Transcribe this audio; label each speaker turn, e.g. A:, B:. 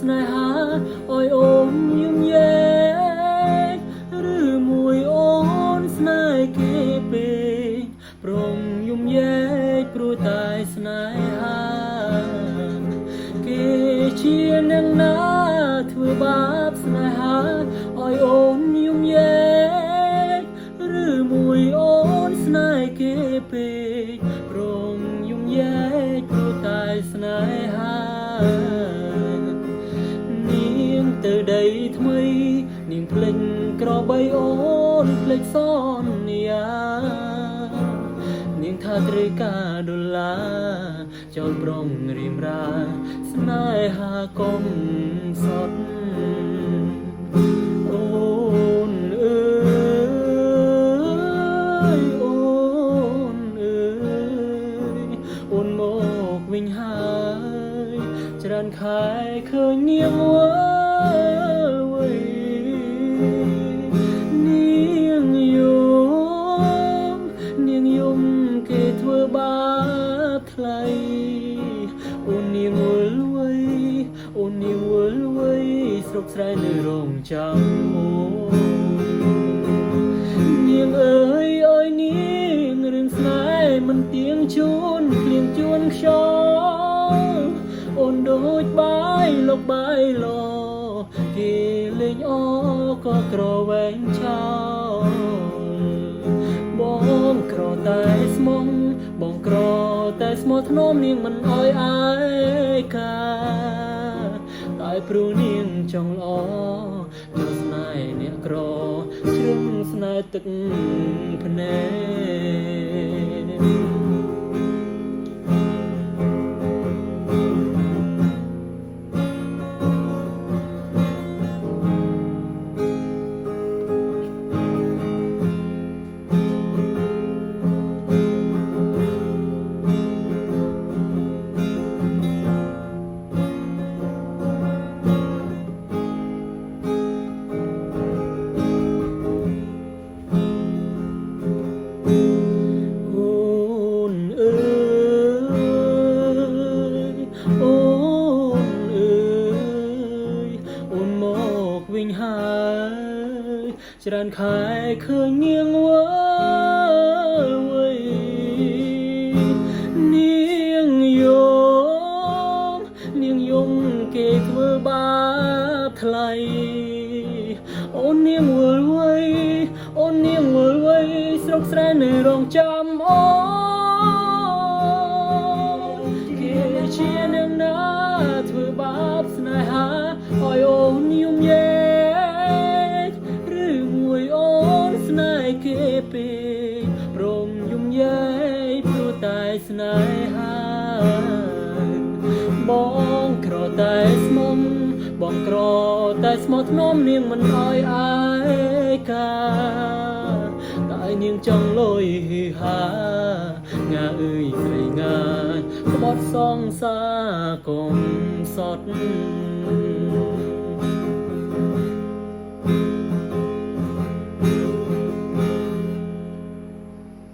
A: ស្នេហាអើយអូនយំយេឬមួយអូនស្នេហ៍គេពេកព្រមយំយេព្រោះតែស្នេហាគេជាអ្នកណាធ្វើបាបស្នេហាអើយអូនយំយេឬមួយអូនស្នេហ៍គេពេកព្រមយំយេព្រោះតែស្នេហានាងទៅដីថ្មីនាងភ្លេចក្របីអូនភ្លេចសន្យានាងថាត្រូវការដុល្លារចោលប្រងរៀមរាស្នេហាកុំសត់អូនអើយអូនអើយអូនមកវិញហើយច្រើនខែឃើញនាងវើយនាងយំគេធ្វើបាបថ្លៃអូននាងវល់វ័យអូននាងវល់វ័យស្រុកស្រែនៅរងចាំអូនាងអើយអើយនាងរឿងស្នេហ៍មិនទៀងជូនភ្លៀងជួនខ្យល់អូនដូចបាយលោកបាយឡគេលេងអក៏ក្រវែងឆោបងក្រតែស្មងបងក្រតែស្មោះធ្នមនាងមិនអើយអាយកាតែព្រោះនាងចង់ល្អចង់ស្នេហ៍អ្នកក្រជ្រឹងស្នេហ៍ទឹកភ្នែកវិញហើយច្រើនខែឃើញនាងវើយនាងយំគេធ្វើបាបថ្លៃអូននាងវល់វ័យអូននាងវល់វ័យស្រុកស្រែនៅរងចាំអូគេជាអ្នកណាធ្វើបាបស្នេហាអើយអូនយំយេគេពេកព្រមយំយេព្រោះតែស្នេហាបងក្រតែស្មុំបងក្រតែស្មោះធ្នមនាងមិនអើយអាយកាតែនាងចង់លុយហាងាអើយស្រីងាក្បត់សងសាកុំសត់